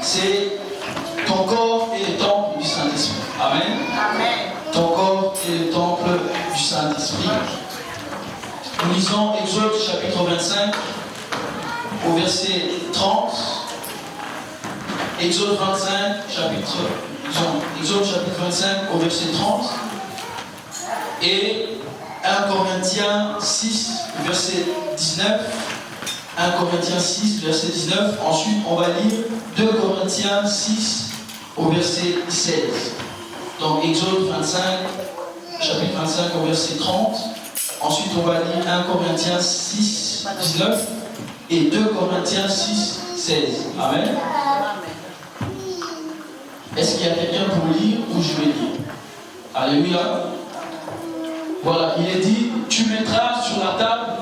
c'est ton corps est le temple du Saint-Esprit. Amen. Amen. Ton corps est le temple du Saint-Esprit. Nous lisons Exode chapitre 25 au verset 30. Exode 25 Exode chapitre 25 au verset 30. Et 1 Corinthiens 6 verset 19. 1 Corinthiens 6 verset 19. Ensuite on va lire 2 Corinthiens 6 au verset 16. Donc Exode 25, chapitre 25 au verset 30. Ensuite on va lire 1 Corinthiens 6, 19 et 2 Corinthiens 6, 16. Amen. Est-ce qu'il y a quelqu'un pour lire ou je vais lire? Alléluia. Voilà, il est dit, tu mettras sur la table.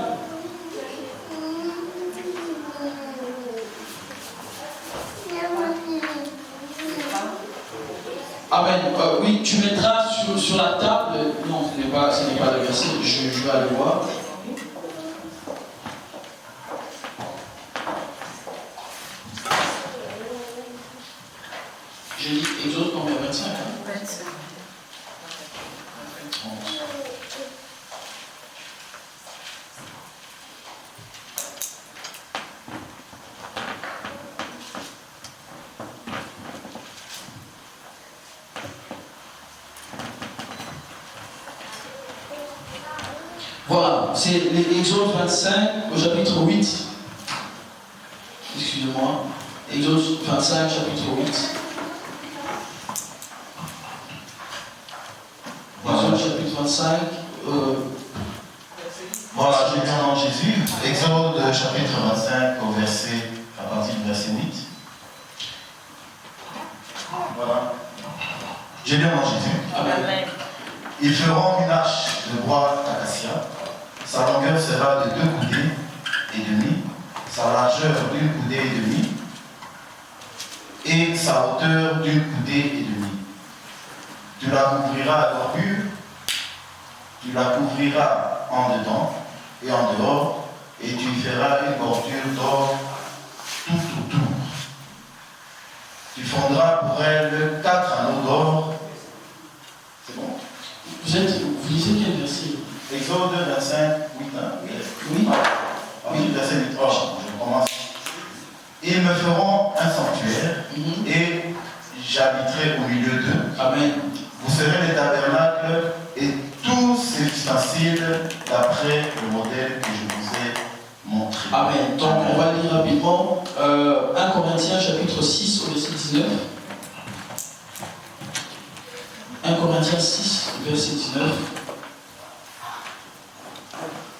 Amen. Oui, tu mettras sur la table. Non, ce n'est pas le verset. Je vais aller voir. J'ai dit Exode combien? 25 hein? 25. Voilà, c'est l'Exode 25 au chapitre 8. Excusez-moi. Exode 25, chapitre 8. Exode chapitre 25. Voilà, je viens en Jésus. Exode chapitre 25 au verset, à partir du verset 8. Voilà. Je viens en Jésus. Amen. Ils feront une arche de bois d'acacia. Sa longueur sera de 2 coudées et demi, sa largeur d'une coudée et demie, et sa hauteur d'une coudée et demie. Tu la couvriras à l'or pur, tu la couvriras en dedans et en dehors, et tu y feras une bordure d'or tout autour. Tu fondras pour elle 4 anneaux d'or. C'est bon? Vous lisez quel verset? Exode 25, 8, hein? Oui. Oui, verset 8. Oh, je commence. Ils me feront un sanctuaire et j'habiterai au milieu d'eux. Amen. Vous serez les tabernacles et tous ces ustensiles d'après le modèle que je vous ai montré. Amen. Donc on va lire rapidement 1 Corinthiens chapitre 6 au verset 19. 1 Corinthiens 6, verset 19.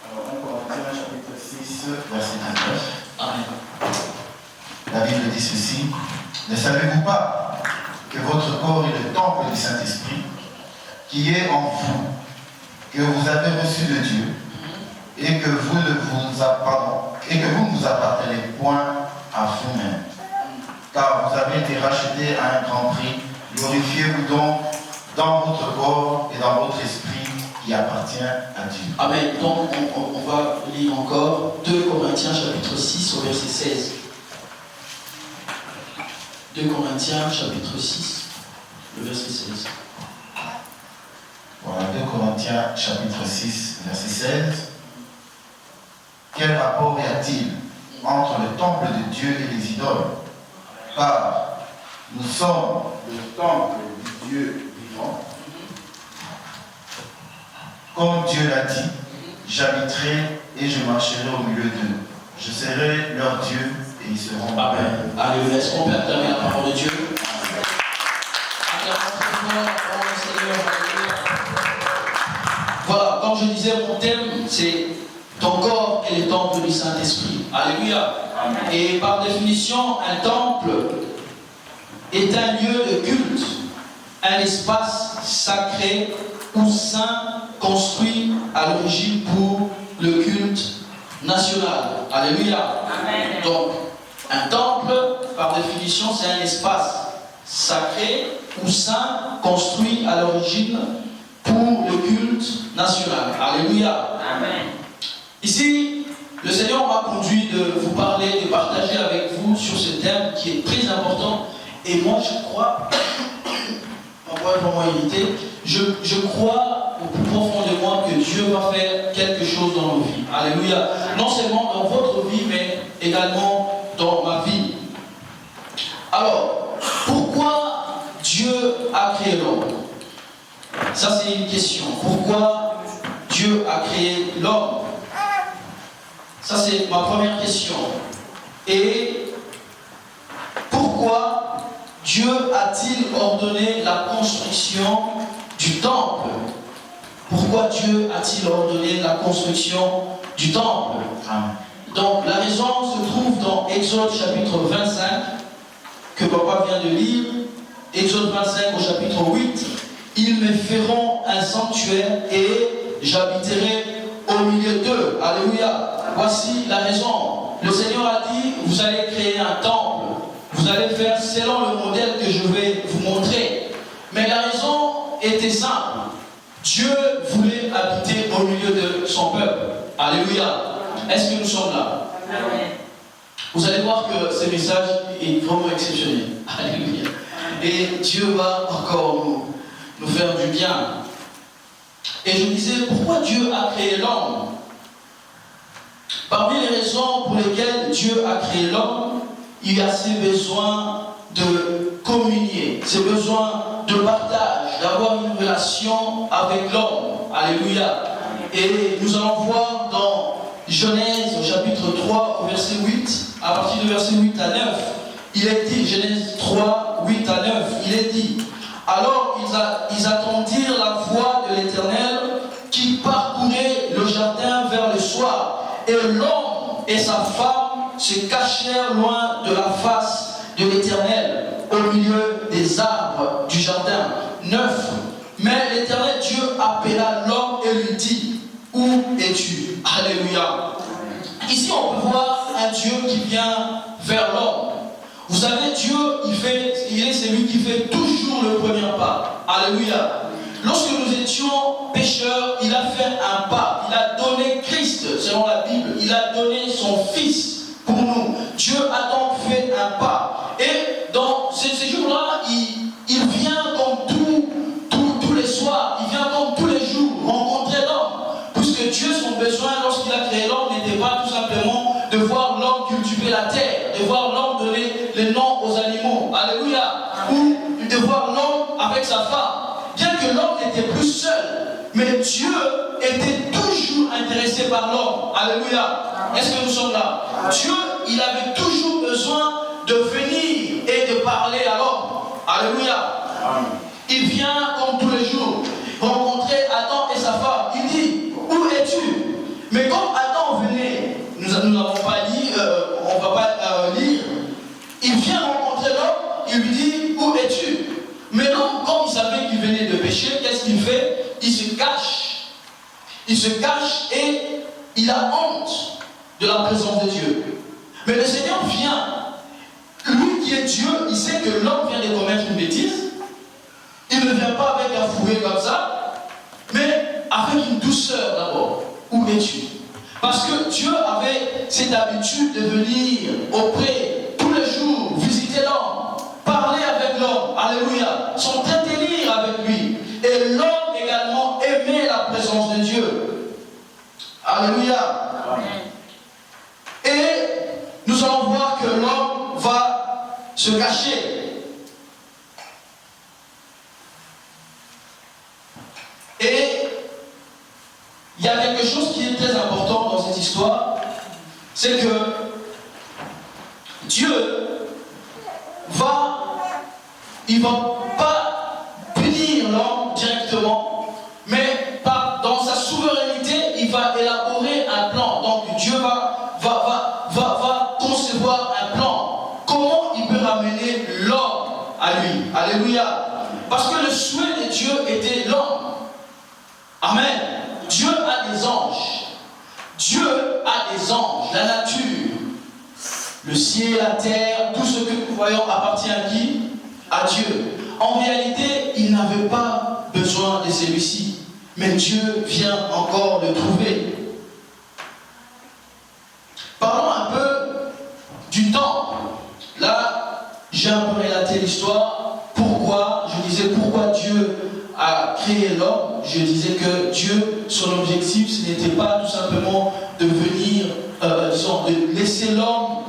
Alors, 1 Corinthiens chapitre 6, verset 19. Amen. La Bible dit ceci. Ne savez-vous pas que votre corps est le temple du Saint-Esprit qui est en vous, que vous avez reçu de Dieu et que vous ne vous appartenez point à vous-même, car vous avez été rachetés à un grand prix. Glorifiez-vous donc dans votre corps et dans votre esprit qui appartient à Dieu. Amen. Donc on va lire encore 2 Corinthiens chapitre 6 au verset 16. 2 Corinthiens chapitre 6, le verset 16. Voilà, 2 Corinthiens chapitre 6, verset 16. Quel rapport y a-t-il entre le temple de Dieu et les idoles? Car nous sommes le temple du Dieu vivant. Comme Dieu l'a dit, j'habiterai et je marcherai au milieu d'eux. Je serai leur Dieu et ils seront mon Amen. peuple. Alléluia. Est-ce qu'on peut acclamer la parole de Dieu? Acclamons très fort au Seigneur. Voilà, comme je disais, mon thème, c'est ton corps est le temple du Saint-Esprit. Alléluia. Amen. Et par définition, un temple est un lieu de culte, un espace sacré ou saint construit à l'origine pour le culte national. Alléluia. Amen. Donc, un temple, par définition, c'est un espace sacré ou saint construit à l'origine pour le culte national. Alléluia. Amen. Ici, le Seigneur m'a conduit de vous parler, de partager avec vous sur ce thème qui est très important Et moi, je crois, on va vraiment irriter, je crois au plus profond de moi que Dieu va faire quelque chose dans nos vies. Alléluia. Non seulement dans votre vie, mais également dans ma vie. Alors, pourquoi Dieu a créé l'homme? Ça, c'est une question. Pourquoi Dieu a créé l'homme? Ça, c'est ma première question. Et pourquoi Dieu a-t-il ordonné la construction du temple? Pourquoi Dieu a-t-il ordonné la construction du temple? Donc, la raison se trouve dans Exode chapitre 25, que papa vient de lire. Exode 25 au chapitre 8. Ils me feront un sanctuaire et j'habiterai au milieu d'eux. Alléluia. Voici la raison. Le Seigneur a dit, vous allez créer un temple. Vous allez faire selon le modèle que je vais vous montrer. Mais la raison était simple. Dieu voulait habiter au milieu de son peuple. Alléluia. Est-ce que nous sommes là? Amen. Vous allez voir que ce message est vraiment exceptionnel. Alléluia. Et Dieu va encore nous faire du bien. Et je me disais, pourquoi Dieu a créé l'homme? Parmi les raisons pour lesquelles Dieu a créé l'homme, il y a ce besoin de communier, ce besoin de partage, d'avoir une relation avec l'homme. Alléluia. Et nous allons voir dans Genèse au chapitre 3 au verset 8, à partir du verset 8 à 9, il est dit, Genèse 3, 8 à 9, il est dit, alors ils attendirent la voix de l'Éternel qui parcourait le jardin vers le soir, et l'homme et sa femme se cachèrent loin de la face de l'Éternel, au milieu des arbres du jardin. 9. Mais l'Éternel Dieu appela l'homme et lui dit, où es-tu? Alléluia. Ici on peut voir un Dieu qui vient vers l'homme. Vous savez, Dieu, il est celui qui fait toujours le premier pas. Alléluia. Lorsque nous étions pécheurs, il a fait un pas. Il a donné Christ, selon la Bible. Il a donné son Fils pour nous. Dieu a donc fait un pas. Et dans ces jours-là, il vient comme tous les soirs. Il vient comme tous les jours rencontrer l'homme. Puisque Dieu, son besoin, lorsqu'il a créé l'homme, n'était pas tout simplement de voir l'homme cultiver la terre, de voir l'homme donner les noms aux animaux. Alléluia. Ou de voir l'homme avec sa femme. Bien que l'homme n'était plus seul, mais Dieu était toujours intéressé par l'homme. Alléluia. Est-ce que nous sommes là? Dieu, il avait toujours besoin de venir et de parler à l'homme. Alléluia. Il vient comme tous les jours rencontrer Adam et sa femme. Il dit, où es-tu? Mais comme Adam venait, nous n'avons pas dit, on ne va pas lire, il vient rencontrer l'homme, il lui dit, où es-tu? Mais l'homme, comme il savait qu'il venait de pécher, qu'est-ce qu'il fait? Il se cache. Il se cache et il a honte de la présence de Dieu. Mais le Seigneur vient. Lui qui est Dieu, il sait que l'homme vient de commettre une bêtise. Il ne vient pas avec un fouet comme ça, mais avec une douceur d'abord. Où es-tu? Parce que Dieu avait cette habitude de venir auprès, tous les jours, visiter l'homme, parler avec l'homme, alléluia, s'entretenir avec lui. Et l'homme également aimait la présence de Dieu. Alléluia. Et nous allons voir que l'homme va se cacher. Et il y a quelque chose qui est très important dans cette histoire, c'est que Dieu il ne va pas punir l'homme directement, mais dans sa souveraineté, il va élaborer un plan. Donc Dieu va concevoir un plan. Comment il peut ramener l'homme à lui? Alléluia. Parce que le souhait de Dieu était l'homme. Amen. Dieu a des anges. Dieu a des anges. La nature, le ciel, la terre, tout ce que nous voyons appartient à qui? À Dieu. En réalité, il n'avait pas besoin de celui-ci. Mais Dieu vient encore le trouver. Parlons un peu du temple. Là, j'ai un peu relaté l'histoire. Pourquoi? Je disais pourquoi Dieu a créé l'homme. Je disais que Dieu, son objectif, ce n'était pas tout simplement de venir, de laisser l'homme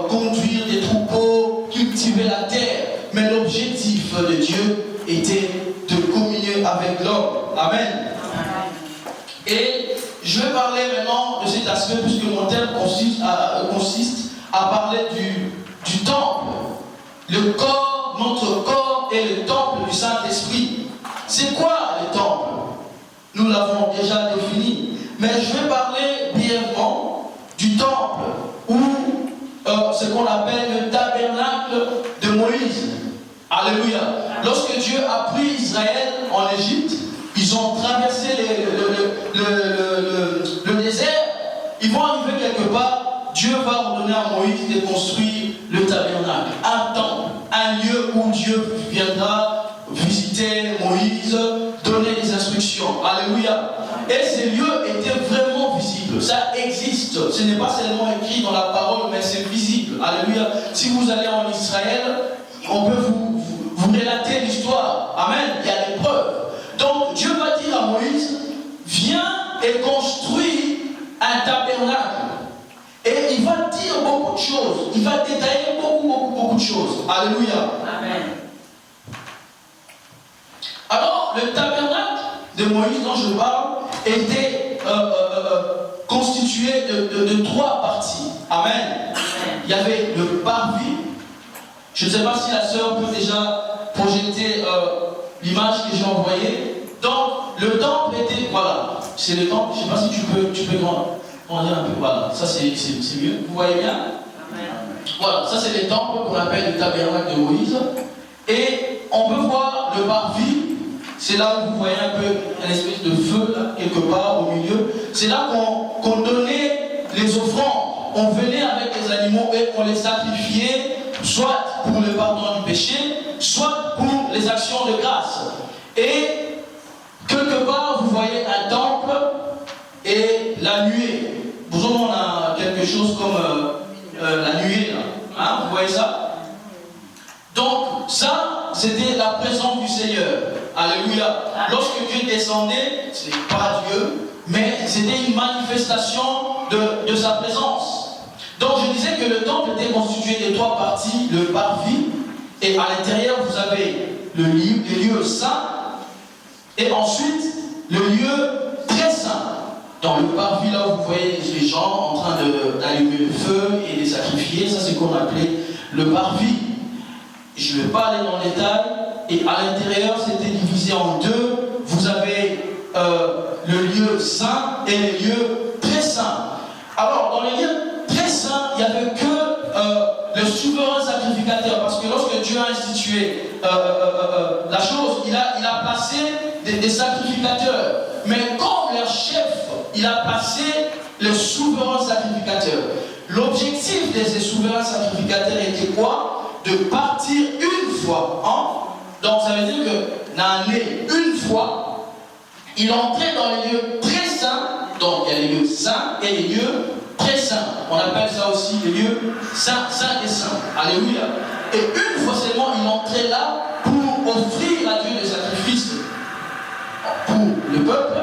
conduire des troupeaux, cultiver la terre. Mais l'objectif de Dieu était de communier avec l'homme. Amen. Et je vais parler maintenant de cet aspect, puisque mon thème consiste à parler du temple. Le corps, notre corps est le temple du Saint-Esprit. C'est quoi le temple? Nous l'avons déjà défini. Mais je vais parler brièvement du temple, ou ce qu'on appelle le tabernacle de Moïse. Alléluia. Lorsque Dieu a pris Israël en Égypte, ils ont traversé le désert. Ils vont arriver quelque part. Dieu va ordonner à Moïse de construire le tabernacle, un temple, un lieu où Dieu viendra visiter Moïse, donner des instructions. Alléluia. Et ces lieux étaient vraiment visibles. Ça existe. Ce n'est pas seulement écrit dans la parole, mais c'est visible. Alléluia. Si vous allez en Israël, on peut vous relater l'histoire. Amen. Il y a des preuves. Donc Dieu va dire à Moïse, viens et construis un tabernacle. Et il va dire beaucoup de choses. Il va détailler beaucoup de choses. Alléluia. Amen. Alors, le tabernacle de Moïse dont je parle était constitué de 3 parties. Amen. Il y avait le parvis. Je ne sais pas si la sœur peut déjà projeter l'image que j'ai envoyée. Donc, le temple était, voilà, c'est le temple. Je ne sais pas si tu peux grandir un peu, voilà, ça c'est mieux. Vous voyez bien? Amen. Voilà, ça c'est le temple qu'on appelle le tabernacle de Moïse. Et on peut voir le parvis. C'est là où vous voyez un peu une espèce de feu, là, quelque part au milieu. C'est là qu'on donnait les offrandes. On venait avec les animaux et on les sacrifiait, soit pour le pardon du péché, soit pour les actions de grâce. Et quelque part, vous voyez un temple et la nuée. Vous savez, on a quelque chose comme la nuée, là. Hein, vous voyez ça? Donc, ça, c'était la présence du Seigneur. Alléluia. Lorsque Dieu descendait, ce n'est pas Dieu, mais c'était une manifestation de sa présence. Donc, je disais que le temple était constitué de 3 parties, le parvis, et à l'intérieur, vous avez les lieux saints, et ensuite, le lieu très saint. Dans le parvis, là, vous voyez les gens en train d'allumer le feu et de sacrifier. Ça, c'est ce qu'on appelait le parvis. Je ne vais pas aller dans le détail. Et à l'intérieur, c'était divisé en 2. Vous avez le lieu saint et les lieux très saints. Alors, dans les lieux très saints, il n'y avait que le souverain sacrificateur. Parce que lorsque Dieu a institué la chose, il a placé des sacrificateurs. Mais comme leur chef, il a placé le souverain sacrificateur. L'objectif de ces souverains sacrificateurs était quoi? De partir une fois. Donc ça veut dire que l'année, une fois, il entrait dans les lieux très saints. Donc il y a les lieux saints et les lieux très saints. On appelle ça aussi les lieux saints et saints. Alléluia. Et une fois seulement, il entrait là pour offrir à Dieu des sacrifices pour le peuple,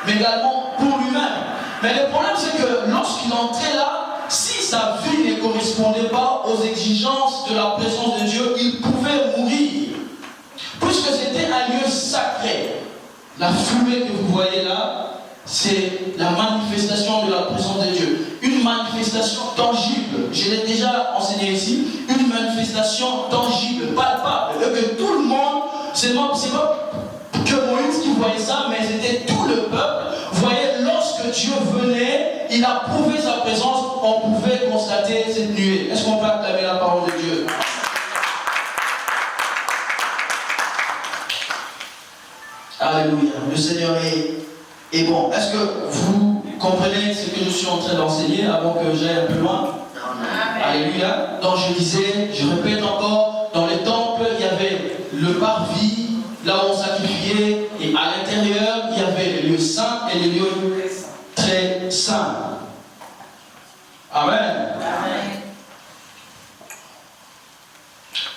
mais également pour lui-même. Mais le problème, c'est que lorsqu'il entrait là, si sa vie ne correspondait pas aux exigences de la présence de Dieu, il pouvait mourir. Puisque c'était un lieu sacré. La fumée que vous voyez là, c'est la manifestation de la présence de Dieu. Une manifestation tangible. Je l'ai déjà enseigné ici. Une manifestation tangible, palpable. Et que tout le monde, c'est pas que Moïse qui voyait ça, mais c'était tout le peuple. Vous voyez, lorsque Dieu venait, il a prouvé sa présence, on pouvait constater cette nuée. Est-ce qu'on peut acclamer la parole de Dieu? Alléluia. Le Seigneur est bon. Est-ce que vous comprenez ce que je suis en train d'enseigner avant que j'aille un peu loin? Amen. Alléluia. Donc je disais, je répète encore, dans les temples, il y avait le parvis, là où on sacrifiait, et à l'intérieur, il y avait les lieux saints et les lieux très saints. Amen. Amen.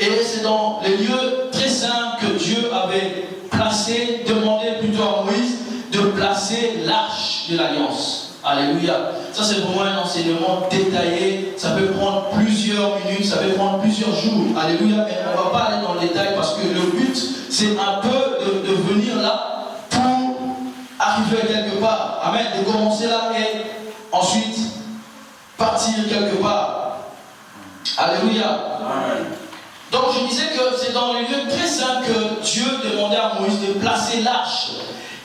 Et c'est dans les lieux très saints que Dieu avait placé, demandé plutôt à Moïse de placer l'arche de l'alliance. Alléluia. Ça c'est vraiment un enseignement détaillé. Ça peut prendre plusieurs minutes, ça peut prendre plusieurs jours. Alléluia. Mais on ne va pas aller dans le détail parce que le but c'est un peu de venir là pour arriver quelque part. Amen. De commencer là et ensuite partir quelque part. Alléluia. Amen. Donc je disais que c'est dans les lieux très saints que Dieu demandait à Moïse de placer l'arche.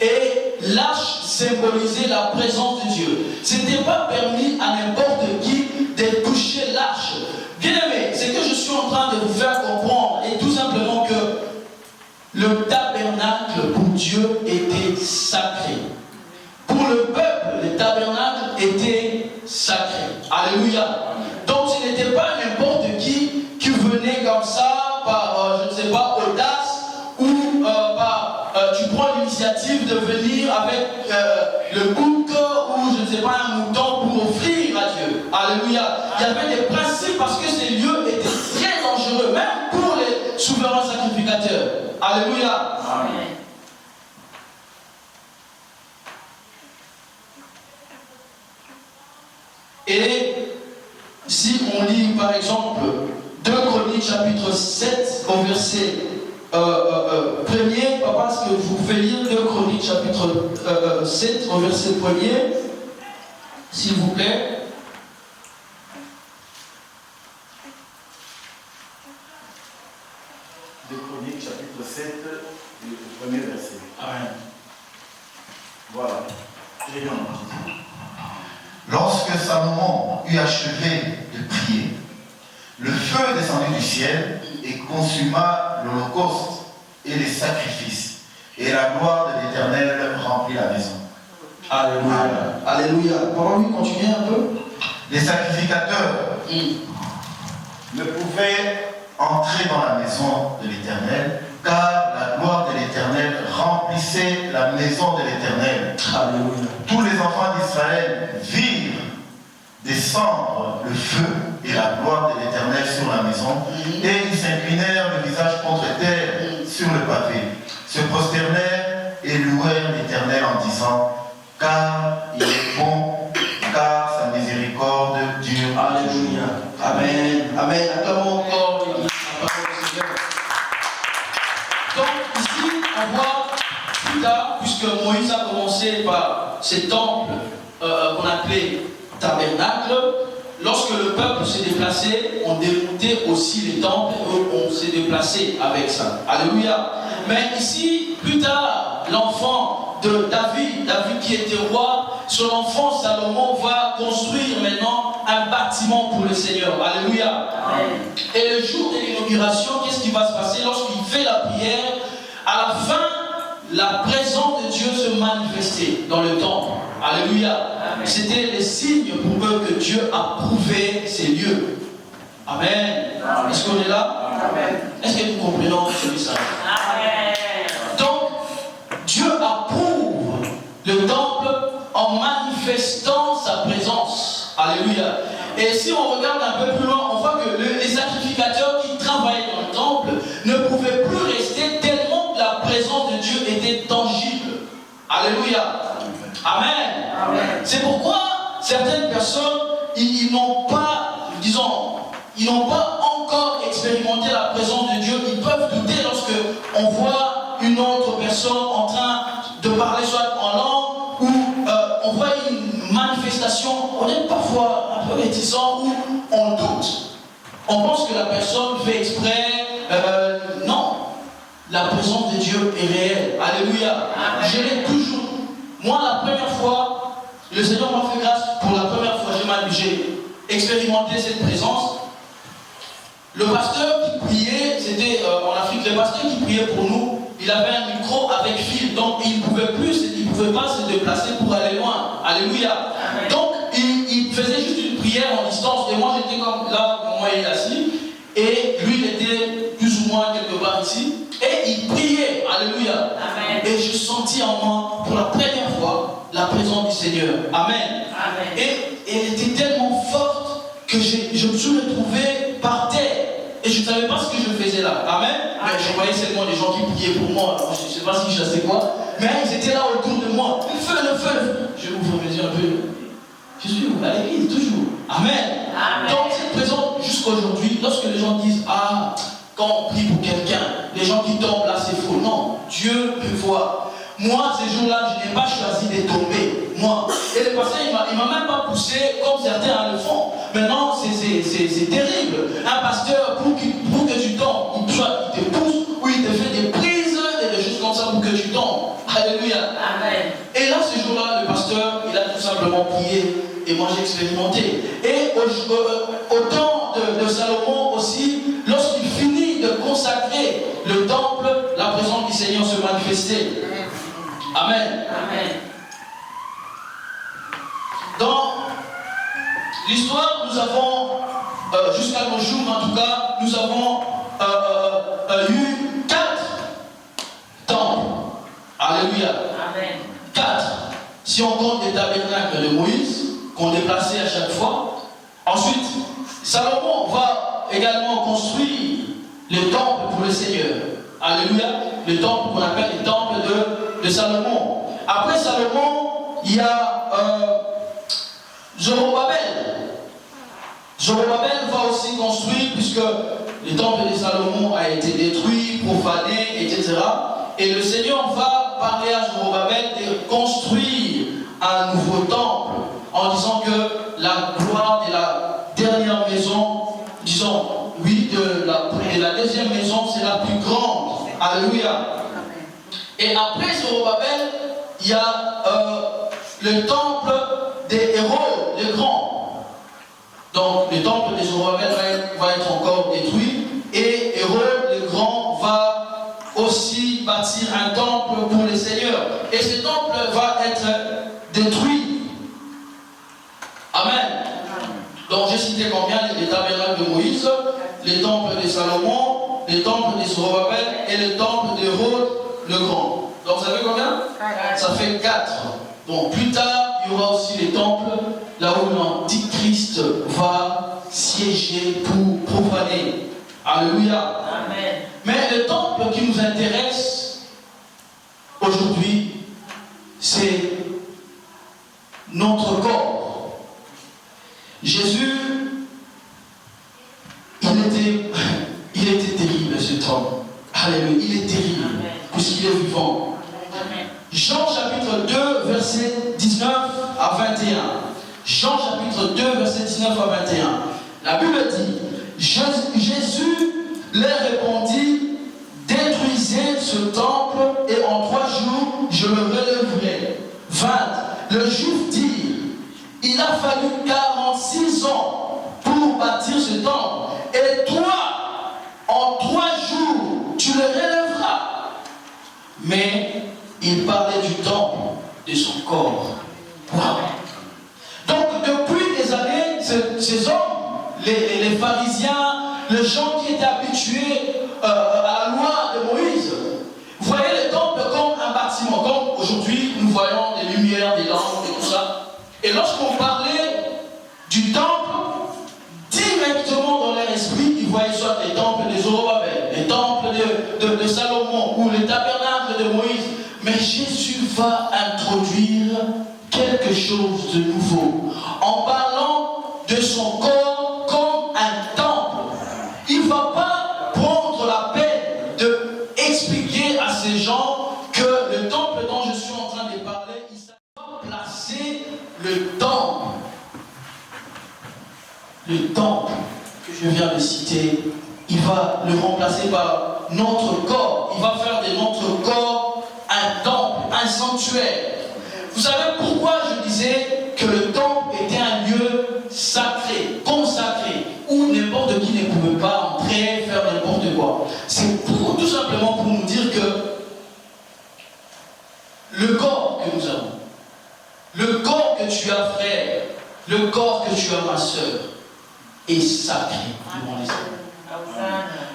Et l'arche symbolisait la présence de Dieu. Ce n'était pas permis à n'importe qui de toucher l'arche. Bien aimé, c'est que je suis en train de vous faire comprendre, et tout simplement que le tabernacle pour Dieu était sacré. Pour le peuple, le tabernacle était sacré. Alléluia. Donc ce n'était pas n'importe qui venait comme ça par, je ne sais pas, audace ou tu prends l'initiative de venir avec le bouc ou je ne sais pas un mouton pour offrir à Dieu. Alléluia. Il y avait des principes parce que ces lieux étaient très dangereux, même pour les souverains sacrificateurs. Alléluia. Amen. Et si on lit par exemple 2 Chroniques chapitre 7 au verset 1er, papa, est-ce que vous pouvez lire 2 Chroniques chapitre 7 au verset 1er, s'il vous plaît. De Chroniques chapitre 7, le premier verset. Amen. Voilà. J'ai bien entendu. Lorsque Salomon eut achevé de prier, le feu descendit du ciel et consuma l'holocauste et les sacrifices, et la gloire de l'Éternel remplit la maison. Alléluia. Alléluia. Pourquoi lui continuer un peu? Les sacrificateurs ne pouvaient entrer dans la maison de l'Éternel, car la gloire de l'Éternel remplissait la maison de l'Éternel. Alléluia. Tous les enfants d'Israël virent descendre le feu et la gloire de l'Éternel sur la maison, et ils s'inclinèrent le visage contre terre sur le pavé, se prosternèrent et louèrent l'Éternel en disant: car il est bon, car sa miséricorde dure. Alléluia. Amen. Amen. Acclamons encore la parole du Seigneur. Donc ici, on voit plus tard, puisque Moïse a commencé par ces temples qu'on appelait tabernacle, lorsque le peuple s'est déplacé, on démontait aussi les temples et on s'est déplacé avec ça. Alléluia. Mais ici, plus tard, l'enfant de David qui était roi, son enfant Salomon va construire maintenant un bâtiment pour le Seigneur. Alléluia. Amen. Et le jour de l'inauguration, qu'est-ce qui va se passer? Lorsqu'il fait la prière, à la fin, la présence de Dieu se manifestait dans le temple. Alléluia. C'était les signes pour eux que Dieu approuvait ces lieux. Amen. Amen. Est-ce qu'on est là? Amen. Est-ce que nous comprenons ce message? Amen. Donc, Dieu approuve le temple en manifestant sa présence. Alléluia. Et si on regarde un peu plus loin, on voit que les sacrificateurs qui travaillaient dans le temple ne pouvaient plus rester tellement que la présence de Dieu était tangible. Alléluia. Amen. Amen. C'est pourquoi certaines personnes, ils n'ont pas, disons, ils n'ont pas encore expérimenté la présence de Dieu. Ils peuvent douter lorsque on voit une autre personne en train de parler soit en langue ou on voit une manifestation. On est parfois un peu réticent ou on doute. On pense que la personne fait exprès. Non. La présence de Dieu est réelle. Alléluia. Amen. Je l'ai toujours. Moi, la première fois, le Seigneur m'a fait grâce. Pour la première fois, j'ai expérimenté cette présence. Le pasteur qui priait, c'était en Afrique, le pasteur qui priait pour nous, il avait un micro avec fil, donc il ne pouvait pas se déplacer pour aller loin. Alléluia. Amen. Donc, il faisait juste une prière en distance. Et moi, j'étais comme là, moi, il est assis. Et lui, il était plus ou moins quelque part ici. Et il priait. Alléluia. Amen. Et je sentis en moi, pour la première fois, la présence du Seigneur. Amen. Amen. Et elle était tellement forte que je me suis retrouvé par terre. Et je ne savais pas ce que je faisais là. Amen. Mais je voyais seulement des gens qui priaient pour moi. Alors, je ne sais pas si je sais quoi. Mais ils étaient là autour de moi. Le feu, le feu, le feu. Je ouvre mes yeux un peu. Je suis à l'église, toujours. Amen. Amen. Donc, c'est présent jusqu'aujourd'hui. Lorsque les gens disent, ah, quand on prie pour quelqu'un, les gens qui tombent là, c'est faux. Non, Dieu me voit. Moi, ces jours-là, je n'ai pas choisi de tomber. Moi. Et le pasteur, il ne m'a même pas poussé comme certains le font. Maintenant, c'est terrible. Un pasteur, pour que tu tombes, soit il te pousse, ou il te fait des prises et des choses comme ça pour que tu tombes. Alléluia. Amen. Et là, ce jour-là, le pasteur, il a tout simplement prié. Et moi, j'ai expérimenté. Et au temps de Salomon aussi, lorsqu'il finit de consacrer le temple, la présence du Seigneur se manifestait. Amen. Amen. Dans l'histoire, nous avons, jusqu'à nos jours en tout cas, nous avons eu 4 temples. Alléluia. Amen. 4. Si on compte les tabernacles de Moïse, qu'on déplaçait à chaque fois. Ensuite, Salomon va également construire le temple pour le Seigneur. Alléluia. Le temple qu'on appelle le temple de Salomon. Après Salomon, il y a Zorobabel. Zorobabel va aussi construire, puisque le temple de Salomon a été détruit, profané, etc. Et le Seigneur va parler à Zorobabel de construire un nouveau temple, en disant que la gloire de la dernière maison, disons, oui, de la deuxième maison, c'est la plus grande. Alléluia. Et après Zorobabel, il y a le temple des héros, les grands. Donc le temple de Zorobabel va être encore détruit. Et Hérode le grand va aussi bâtir un temple pour le Seigneur. Et ce temple va être détruit. Amen. Donc j'ai cité combien? Les tabernacles de Moïse, les temples de Salomon, les temples de Zorobabel et le temple d'Hérode le grand. Donc ça fait combien? Ça fait 4. Donc plus tard, il y aura aussi les temples là où l'Antichrist va siéger pour profaner. Alléluia. Amen. Mais le temple qui nous intéresse aujourd'hui, c'est notre corps. Jésus, il était terrible, cet homme. Alléluia, il est terrible, puisqu'il est vivant. Amen. Jean chapitre 2, verset 19 à 21. Jean chapitre 2, verset 19 à 21. La Bible dit, Jésus leur répondit, détruisez ce temple et en 3 jours je le relèverai. 20. Le Juif dit, il a fallu 46 ans pour bâtir ce temple. Et toi, en 3 jours, tu le relèveras. Mais il parlait du temple de son corps. Wow. Donc depuis des années, ces hommes, les pharisiens, les gens qui étaient habitués à la loi de Moïse, voyaient le temple comme un bâtiment, comme aujourd'hui nous voyons des lumières, des lampes et tout ça. Et lorsqu'on parlait du temple, directement dans leur esprit, ils voyaient soit les temples de Zorobabel, les temples de Salomon ou les tabernacles de Moïse. Mais Jésus va introduire quelque chose de nouveau en parlant de son corps comme un temple. Il ne va pas prendre la peine d'expliquer à ces gens que le temple dont je suis en train de parler, il va placer le temple que je viens de citer, il va le remplacer par notre corps. Il va faire de notre corps un temple, un sanctuaire. Vous savez pourquoi je disais que le temple était un lieu sacré, consacré, où n'importe qui ne pouvait pas entrer, faire n'importe quoi. C'est tout simplement pour nous dire que le corps que nous avons, le corps que tu as, frère, le corps que tu as, ma soeur, est sacré devant les hommes.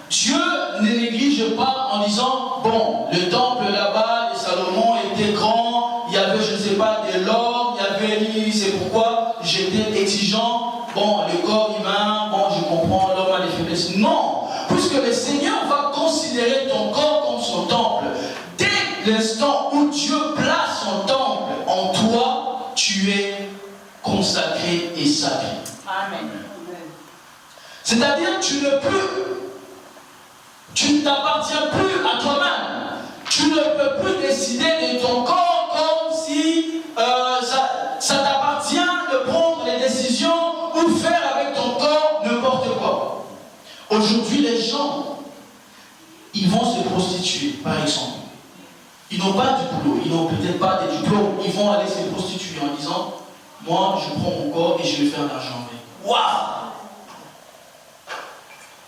Dieu ne néglige pas en disant, bon, le temple là-bas de Salomon était grand, il y avait, je ne sais pas, de l'or, il y avait, c'est pourquoi j'étais exigeant, bon, le corps humain, bon, je comprends, l'homme a des faiblesses. Non, Puisque le Seigneur va considérer ton corps comme son temple. Dès l'instant où Dieu place son temple en toi, tu es consacré et sacré. Amen. C'est-à-dire tu ne t'appartiens plus à toi-même. Tu ne peux plus décider de ton corps comme si ça t'appartient de prendre les décisions ou faire avec ton corps n'importe quoi. Aujourd'hui, les gens, ils vont se prostituer, par exemple. Ils n'ont pas du boulot, ils n'ont peut-être pas des diplômes. Ils vont aller se prostituer en disant, moi, je prends mon corps et je vais faire de l'argent avec. Waouh!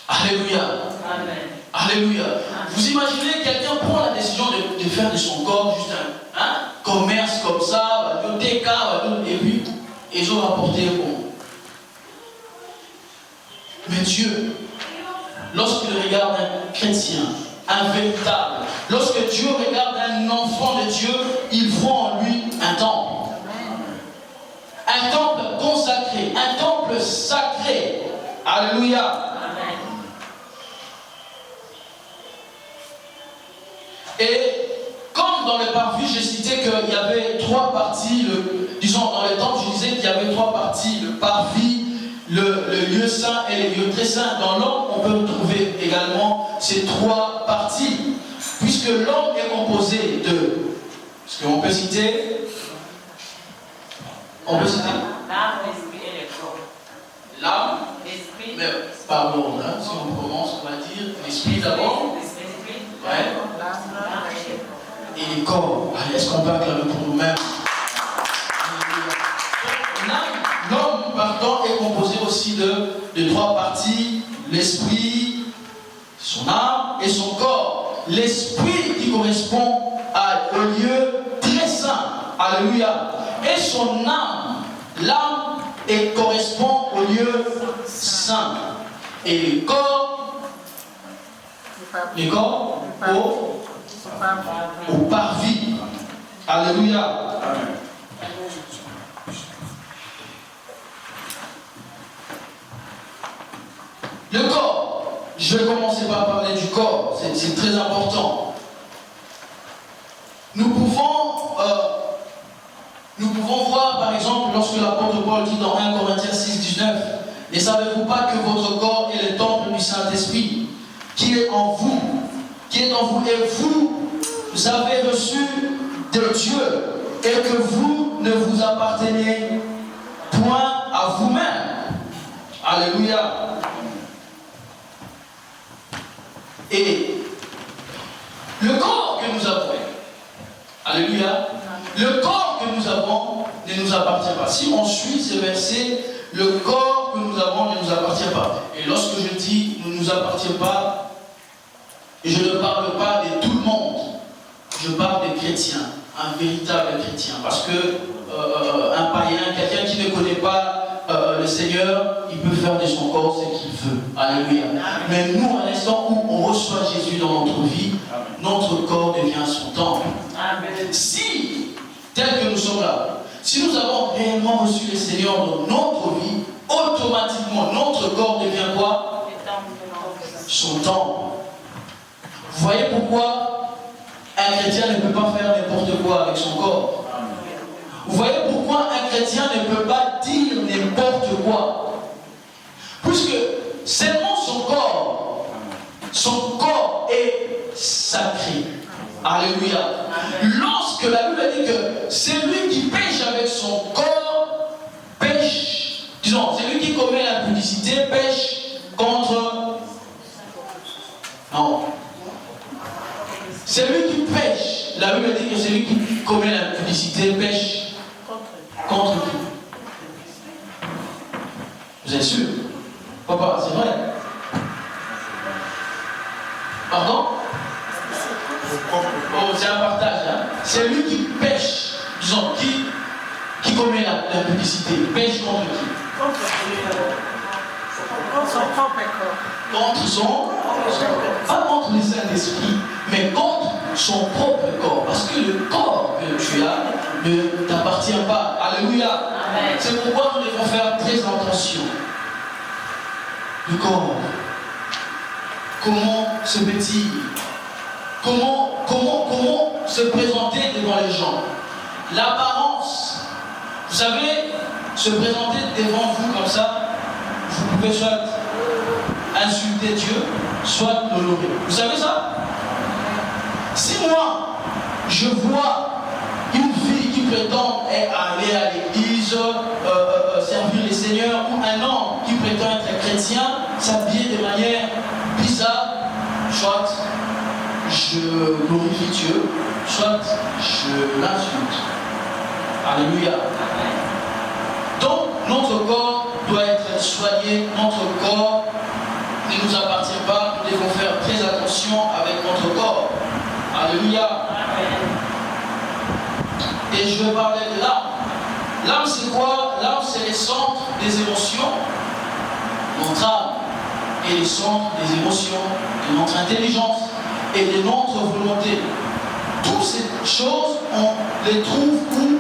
Alléluia. Amen. Alléluia. Vous imaginez quelqu'un prend la décision de faire de son corps juste un commerce comme ça, et puis ils ont rapporté bon. Mais Dieu, lorsqu'il regarde un chrétien, un véritable, lorsque Dieu regarde un enfant de Dieu, il voit en lui un temple. Un temple consacré, un temple sacré. Alléluia. Et comme dans le parvis, j'ai cité qu'il y avait trois parties, disons dans le temple, je disais qu'il y avait trois parties, le parvis, le lieu saint et le lieu très saint. Dans l'homme, on peut retrouver également ces trois parties, puisque l'homme est composé de, ce qu'on peut citer, L'âme, l'esprit et le corps. L'âme, L'esprit. mais pardon, hein, si on commence, on va dire l'esprit d'abord. Ouais. Et les corps. Est-ce qu'on peut acclamer pour nous-mêmes? L'homme, pardon, est composé aussi de trois parties, l'esprit, son âme et son corps. L'esprit qui correspond au lieu très saint. Alléluia. Et son âme, l'âme correspond au lieu saint. Et le corps au parvis. Alléluia. Le corps. Je vais commencer par parler du corps. C'est très important. Nous pouvons voir par exemple lorsque l'apôtre Paul dit dans 1 Corinthiens 6, 19, ne savez-vous pas que votre corps est le temple du Saint-Esprit qui est en vous, et vous avez reçu de Dieu, et que vous ne vous appartenez point à vous-même. Alléluia. Et le corps que nous avons, alléluia, le corps que nous avons ne nous appartient pas. Si on suit ce verset, le corps que nous avons ne nous appartient pas. Et lorsque je dis ne nous appartient pas, je ne parle pas de tout le monde, je parle des chrétiens, un véritable chrétien. Parce que un païen, quelqu'un qui ne connaît pas le Seigneur, il peut faire de son corps ce qu'il veut. Alléluia. Mais nous, à l'instant où on reçoit Jésus dans notre vie, notre corps devient son temple. Si, tel que nous sommes là, si nous avons réellement reçu le Seigneur dans notre vie, automatiquement notre corps devient quoi? Son temple. Vous voyez pourquoi un chrétien ne peut pas faire n'importe quoi avec son corps? Vous voyez pourquoi un chrétien ne peut pas dire n'importe quoi? Puisque seulement son corps est sacré. Alléluia. Lorsque la Bible dit que celui qui pêche avec son corps pêche, disons, celui qui commet l'impudicité pêche contre. Non. Celui qui pêche, la Bible dit que celui qui commet l'impudicité pêche contre qui? Vous êtes sûr? Papa, c'est vrai? Pardon? Oh, c'est un partage, hein? C'est lui qui pêche, disons, qui commet la publicité, pêche contre qui? Contre son propre corps. Contre son, pas contre le Saint-Esprit, mais contre son propre corps. Parce que le corps que tu as ne t'appartient pas. Alléluia. C'est pourquoi nous devons faire très attention. Le corps. comment se vêtir, comment se présenter devant les gens. L'apparence, vous savez, se présenter devant vous comme ça, vous pouvez soit insulter Dieu, soit l'honorer. Vous savez ça? Si moi, je vois une fille qui prétend aller à l'église, servir les seigneurs, ou un homme qui prétend être chrétien, s'habiller de manière bizarre, soit je glorifie Dieu, soit je l'insulte. Alléluia. Donc, notre corps doit être soigné, notre corps ne nous appartient pas, nous devons faire très attention avec notre corps. Alléluia. Et je vais parler de l'âme. L'âme, c'est quoi? L'âme, c'est les centres des émotions. Notre âme est les centres des émotions, de notre intelligence et de notre volonté. Toutes ces choses, on les trouve où?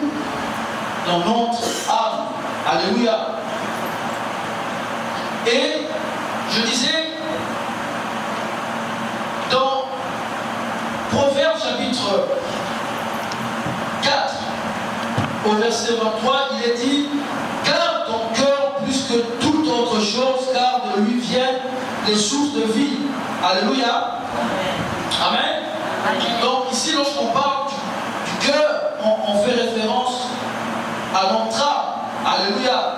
Dans notre âme. Alléluia. Et je disais, dans Proverbes chapitre 4, au verset 23, il est dit: garde ton cœur plus que toute autre chose, car de lui viennent les sources de vie. Alléluia. Amen. Donc ici, lorsqu'on parle du cœur, on fait référence à notre âme. Alléluia.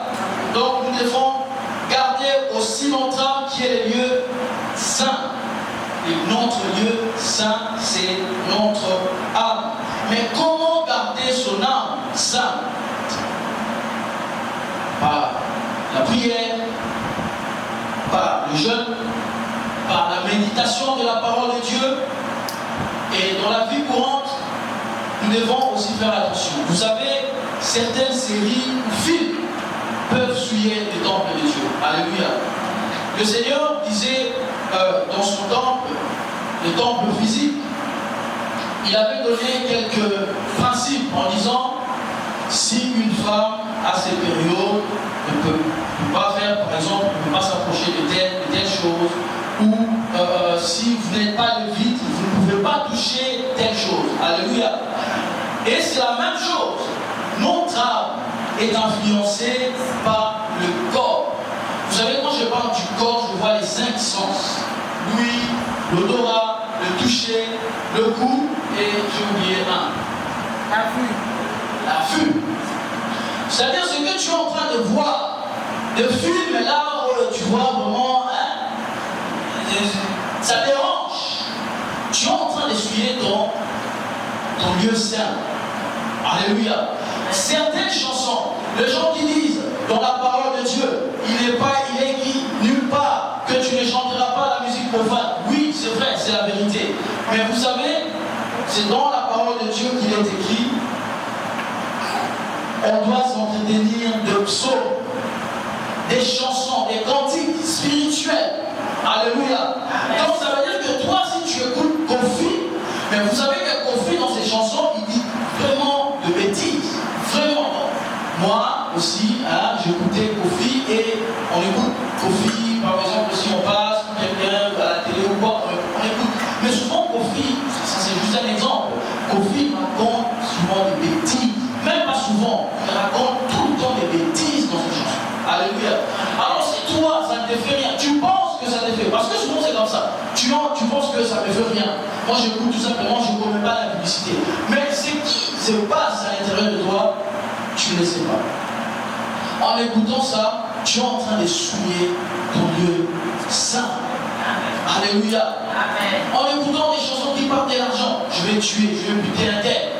Donc nous devons garder aussi notre âme qui est le lieu saint. Et notre lieu saint, c'est notre âme. Mais comment garder son âme sainte? Par la prière, par le jeûne, par la méditation de la parole de Dieu. Et dans la vie courante, nous devons aussi faire attention. Vous savez, certaines séries ou films peuvent souiller le temple de Dieu. Alléluia. Le Seigneur disait dans son temple, le temple physique, il avait donné quelques principes en disant: si une femme a ses périodes, ne peut pas faire, par exemple, ne peut pas s'approcher de telle chose, ou si vous n'êtes pas levite, vous ne pouvez pas toucher telle chose. Alléluia. Et c'est la même chose. Notre âme est influencée par le corps. Vous savez, quand je parle du corps, je vois les 5 sens: l'ouïe, l'odorat, le toucher, le goût, et j'ai oublié un. La vue. La vue. C'est-à-dire ce que tu es en train de voir, le film là où tu vois vraiment, ça dérange. Tu es en train d'essuyer ton lieu saint. Alléluia. Certaines chansons, les gens qui disent dans la parole de Dieu, il est écrit nulle part que tu ne chanteras pas la musique profane. Oui, c'est vrai, c'est la vérité. Mais vous savez, c'est dans la parole de Dieu qu'il est écrit: on doit s'entretenir de psaumes, des chansons, des cantiques spirituels. Alléluia. Donc ça veut dire que toi, si tu écoutes Kofi, mais vous savez que Kofi, dans ses chansons, il dit vraiment de bêtises. Vraiment. Moi aussi, j'écoutais Kofi, et on écoute Kofi, par exemple, si on passe quelqu'un à la télé ou quoi, on écoute. Mais souvent Kofi, ça c'est juste un exemple, Kofi raconte souvent des bêtises. Même pas souvent, il raconte tout le temps des bêtises dans ses chansons. Alléluia. Alors si toi, ça ne te fait rien, tu penses que ça te fait, parce que souvent c'est comme ça, tu penses que ça ne me fait rien. Moi j'écoute tout simplement, je ne connais pas la publicité. Mais ce qui se passe à l'intérieur de toi, tu ne le sais pas. En écoutant ça, tu es en train de souiller ton lieu saint. Alléluia. En écoutant des chansons qui parlent de l'argent, je vais tuer, je vais buter un tel,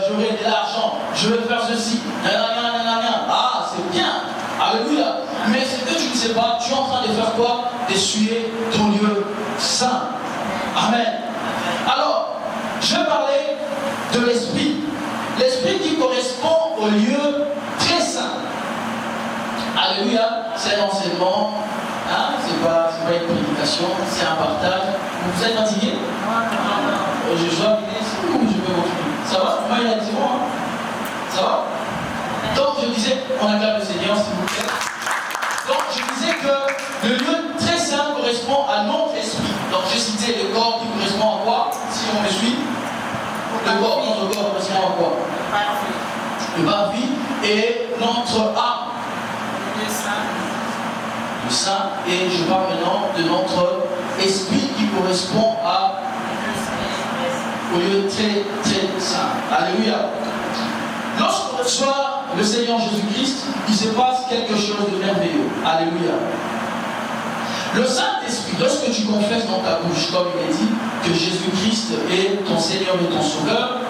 j'aurai de l'argent, je vais faire ceci, ah, c'est bien. Alléluia. Mais ce que tu ne sais pas, tu es en train de faire quoi? D'essuyer ton lieu saint. Amen. Alors, je vais parler de l'esprit. L'esprit qui correspond au lieu très saint. Alléluia. C'est un enseignement. C'est pas une prédication, c'est un partage. Vous êtes fatigué? Je dois venir ici ou je peux continuer? Ça va? Moi, il a dit bon. Ça va? Donc, je disais, on acclame le Seigneur, s'il vous plaît. Donc, je disais que le lieu très saint correspond à notre esprit. Donc, je on me suit. Le corps, notre corps correspond à quoi? Le parvis et notre âme. Le sang, et je parle maintenant de notre esprit qui correspond au lieu très très saint. Alléluia. Lorsqu'on reçoit le Seigneur Jésus-Christ, il se passe quelque chose de merveilleux. Alléluia. Le Saint-Esprit, lorsque tu confesses dans ta bouche, comme il est dit, que Jésus-Christ est ton Seigneur et ton Sauveur,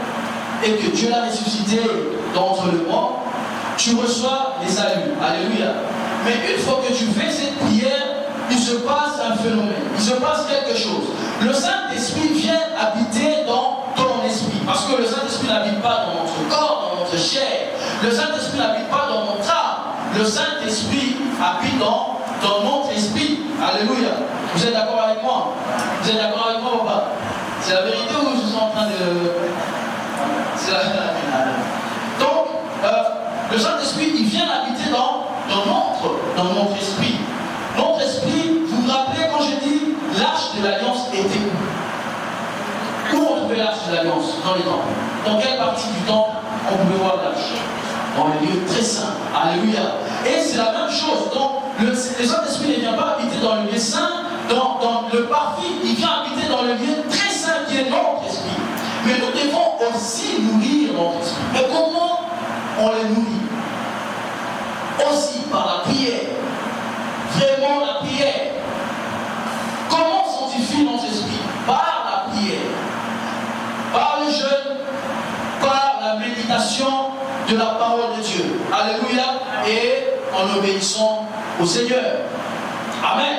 et que Dieu l'a ressuscité d'entre les morts, tu reçois les saluts. Alléluia. Mais une fois que tu fais cette prière, il se passe un phénomène, il se passe quelque chose. Le Saint-Esprit vient habiter dans ton esprit. Parce que le Saint-Esprit n'habite pas dans notre corps, dans notre chair. Le Saint-Esprit n'habite pas dans notre âme. Le Saint-Esprit habite dans notre esprit. Alléluia. Vous êtes d'accord avec moi? Vous êtes d'accord avec moi ou pas? C'est la vérité ou je suis en train de... C'est la vérité. Donc, le Saint-Esprit, il vient habiter dans notre esprit. Notre esprit, vous vous rappelez quand j'ai dit l'arche de l'alliance était où? Où on trouvait l'arche de l'alliance? Dans les temples. Dans quelle partie du temple on pouvait voir l'arche? Dans le lieu très saint. Alléluia. Et c'est la même chose. Donc, le Saint-Esprit ne vient pas habiter dans le lieu saint, dans le parvis, il vient habiter dans le lieu très saint qui est notre esprit. Mais nous devons aussi nourrir notre esprit. Mais comment on les nourrit? Aussi par la prière. Vraiment la prière. Comment sanctifie notre esprit? Par la prière. Par le jeûne, par la méditation de la parole de Dieu. Alléluia. Et en obéissant au Seigneur. Amen.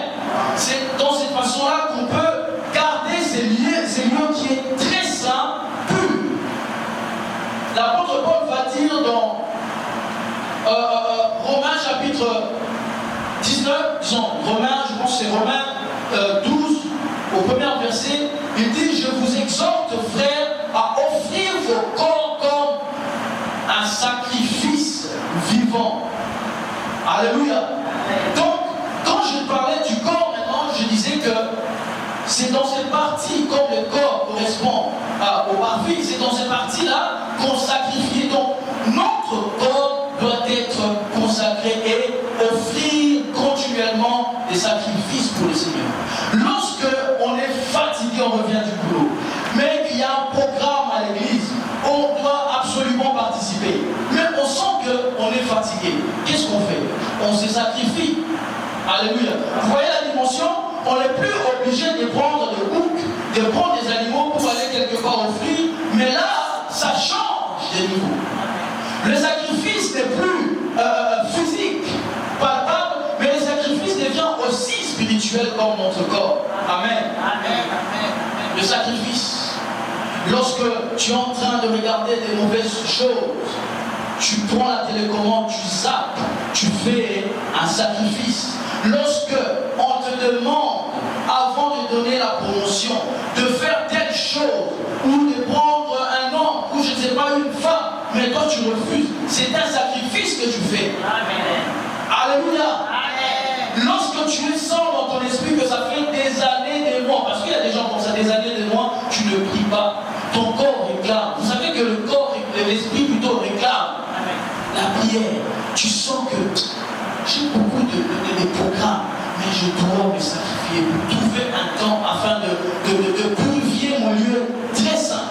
C'est dans cette façon-là qu'on peut garder ces lieux qui est très saint, pur. L'apôtre Paul va dire dans Romains chapitre 19, disons, Romains, je pense que c'est Romains 12, au premier verset, il dit: je vous exhorte, frères, à offrir vos corps comme un sacrifice vivant. Alléluia. Donc, quand je parlais du corps maintenant, je disais que c'est dans cette partie, comme le corps correspond au parvis, c'est dans cette partie-là qu'on sacrifie. Donc, notre corps doit être consacré et offrir continuellement des sacrifices pour le Seigneur. Lorsque on est fatigué, on revient du boulot, mais qu'il y a un programme à l'église, on doit absolument participer. Mais on sent qu'on est fatigué. Qu'est-ce qu'on fait? On se sacrifie. Alléluia. Vous voyez la dimension? On n'est plus obligé de prendre des boucs, de prendre des animaux pour aller quelque part offrir, mais là, ça change de niveau. Le sacrifice n'est plus physique, palpable, mais le sacrifice devient aussi spirituel comme notre corps. Amen. Amen. Le sacrifice. Lorsque tu es en train de regarder des mauvaises choses, tu prends la télécommande, tu zappes, tu fais un sacrifice. Lorsque on te demande, avant de donner la promotion, de faire telle chose, ou de prendre un homme, ou je ne sais pas, une femme, mais toi tu refuses, c'est un sacrifice que tu fais. Amen. Alléluia. Amen. Lorsque tu sens dans ton esprit que ça fait des années, des mois, parce qu'il y a des gens comme ça, des années, des mois, tu ne pries pas, ton corps réclame. Vous savez que le corps et l'esprit plutôt réclament la prière. Tu sens que j'ai beaucoup de programmes, mais je dois me sacrifier pour trouver un temps afin de purifier mon lieu très saint.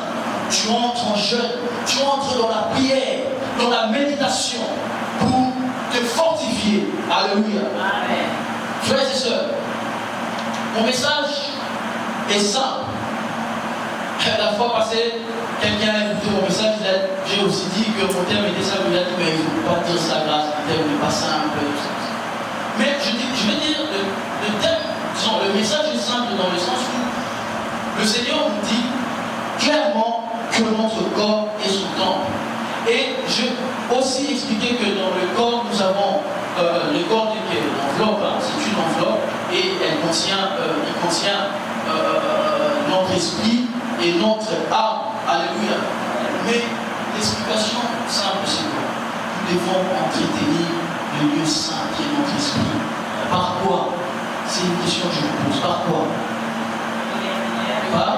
Tu entres en jeûne, tu entres dans la prière, dans la méditation pour te fortifier. Alléluia. Amen. Frères et sœurs, mon message est simple. La fois passée, quelqu'un a écouté mon message, j'ai aussi dit que mon terme était simple, il a dit, mais il ne faut pas dire ça grâce, le terme n'est pas simple. Mais je vais dire, le terme, disons, le message est simple dans le sens où le Seigneur nous dit clairement que notre corps est son temple. Et je vais aussi expliquer que dans le corps, nous avons le corps qui est une enveloppe, hein, c'est une enveloppe, et il contient notre esprit et notre âme. Alléluia. Mais l'explication simple, c'est quoi? Nous devons entretenir le lieu saint qui est notre esprit. Par quoi? C'est une question que je vous pose. Par quoi? Par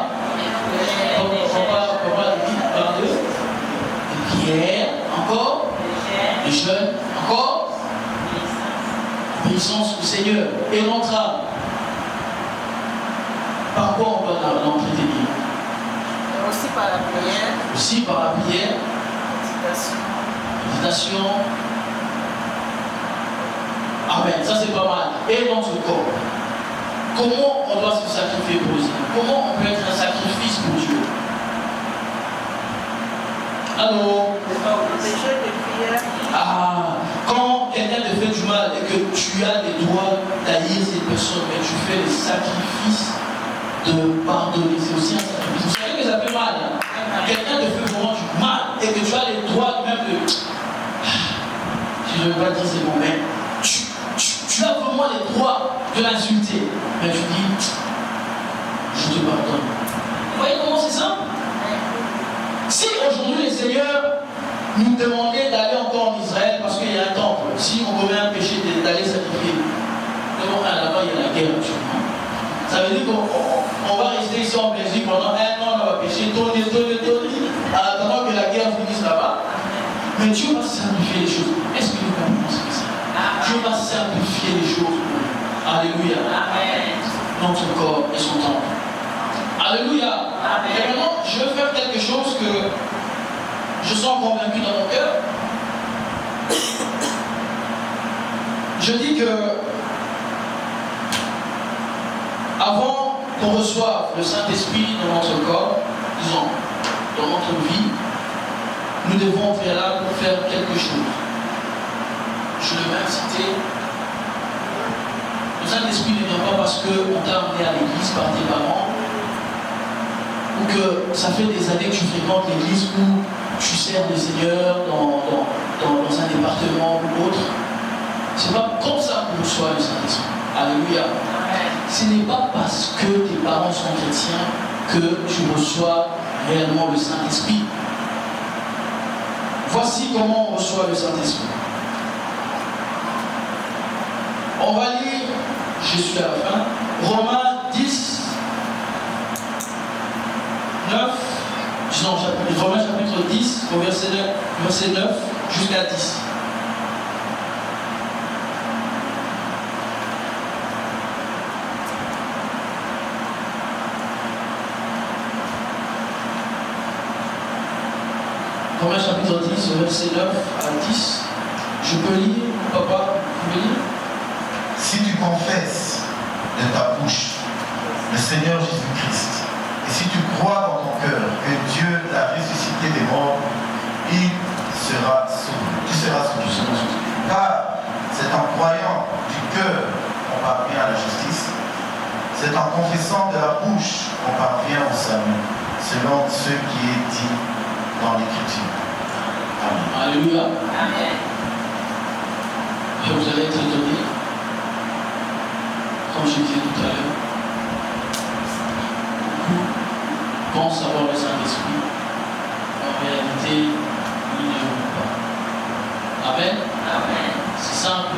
Les jeunes, encore, obéissance au Seigneur et notre âme. Par quoi on doit l'entretenir? Aussi par la prière. Aussi par la prière, méditation. Amen, ça c'est pas mal. Et notre corps. Comment on doit se sacrifier pour Dieu? Comment on peut être un sacrifice pour Dieu? Allô? Déjà de prière. Ah, quand quelqu'un te fait du mal et que tu as les droits d'haïr cette personne, mais tu fais le sacrifice de pardonner, c'est aussi un sacrifice. Vous savez que ça fait mal, hein? Quelqu'un te fait vraiment du mal et que tu as les droits même de... Je ne veux pas dire c'est bon, mais tu as vraiment les droits de l'insulter. Mais tu dis, je te pardonne. Vous voyez comment c'est ça? Si aujourd'hui les seigneurs nous demandaient d'aller encore en Israël parce qu'il y a un temple, si on commet un péché d'aller sacrifier, là-bas il y a la guerre actuellement. Ça veut dire qu'on va rester ici en Belgique pendant un an, on va pécher, tourner, en attendant que la guerre finisse là-bas. Mais Dieu va simplifier les choses. Est-ce que nous comprenons ce que c'est? Dieu va simplifier les choses. Alléluia. Amen. Notre corps et son temple. Alléluia. Amen. Et maintenant, je veux faire quelque chose que je sens convaincu dans mon cœur. Je dis que avant qu'on reçoive le Saint-Esprit dans notre corps, disons, dans notre vie, nous devons faire là pour faire quelque chose. Je le vais citer. Le Saint-Esprit ne vient pas parce qu'on t'a amené à l'église par tes parents, ou que ça fait des années que tu fréquentes l'église où tu sers le Seigneur dans un département ou autre. C'est pas comme ça qu'on reçoit le Saint-Esprit. Alléluia. Ce n'est pas parce que tes parents sont chrétiens que tu reçois réellement le Saint-Esprit. Voici comment on reçoit le Saint-Esprit. On va lire, je suis à la fin, Romains 10, 9, Romains chapitre 10, au verset 9 jusqu'à 10. Romains chapitre 10, verset 9 à 10. Je peux lire, papa, vous pouvez lire? Si tu confesses de ta bouche le Seigneur Jésus-Christ, et si tu crois dans ton cœur que Dieu l'a ressuscité des morts, il sera sauvé. Tu seras sauvé. Car c'est en croyant du cœur qu'on parvient à la justice, c'est en confessant de la bouche qu'on parvient au salut, selon ce qui est dit dans l'Écriture. Amen. Alléluia. Amen. Et vous allez être étonnés, comme je disais tout à l'heure, beaucoup pensent avoir le Saint-Esprit. En réalité, ils ne l'ont pas. Amen. Amen. C'est simple.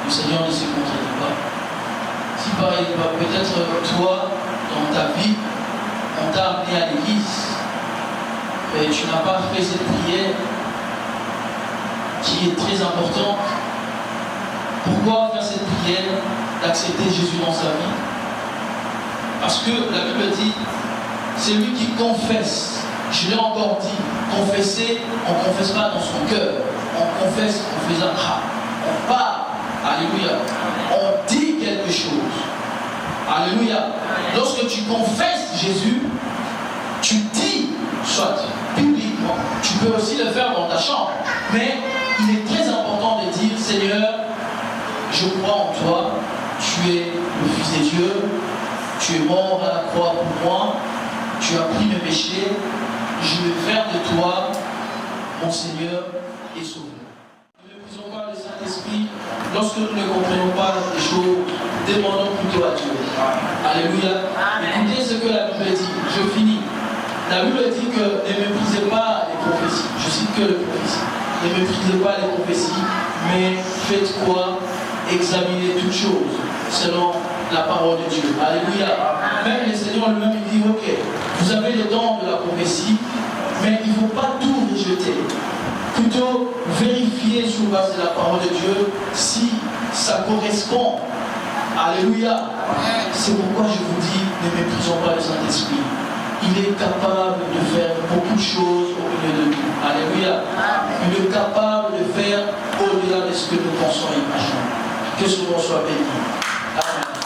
Le Seigneur ne se contredit pas. Si par exemple, peut-être toi, dans ta vie, on t'a amené à l'église, mais tu n'as pas fait cette prière qui est très importante. Pourquoi faire cette prière d'accepter Jésus dans sa vie? Parce que la Bible dit, c'est lui qui confesse. Je l'ai encore dit, confesser, on ne confesse pas dans son cœur. On confesse en faisant on parle. Alléluia. On dit quelque chose. Alléluia. Lorsque tu confesses Jésus, tu dis, soit publiquement, tu peux aussi le faire dans ta chambre, mais il est très important de dire, Seigneur, je crois en toi, tu es le Fils de Dieu, tu es mort à la croix pour moi, tu as pris mes péchés, je vais faire de toi mon Seigneur et Sauveur. Ne méprisons pas le Saint-Esprit lorsque nous ne comprenons pas les choses, demandons plutôt à Dieu. Alléluia. Écoutez ce que la Bible dit, je finis. La Bible dit que ne méprisez pas les prophéties. Je cite que les prophéties. Ne méprisez pas les prophéties, mais faites quoi? Examinez toutes choses selon la parole de Dieu. Alléluia. Même le Seigneur lui-même il dit, ok, vous avez le don de la prophétie, mais il ne faut pas tout rejeter. plutôt vérifier sur base de la parole de Dieu si ça correspond. Alléluia. C'est pourquoi je vous dis, ne méprisons pas le Saint-Esprit. Il est capable de faire beaucoup de choses au milieu de nous. Alléluia. Il est capable de faire au-delà de ce que nous pensons et imaginons. Que ce nom soit béni. Amen.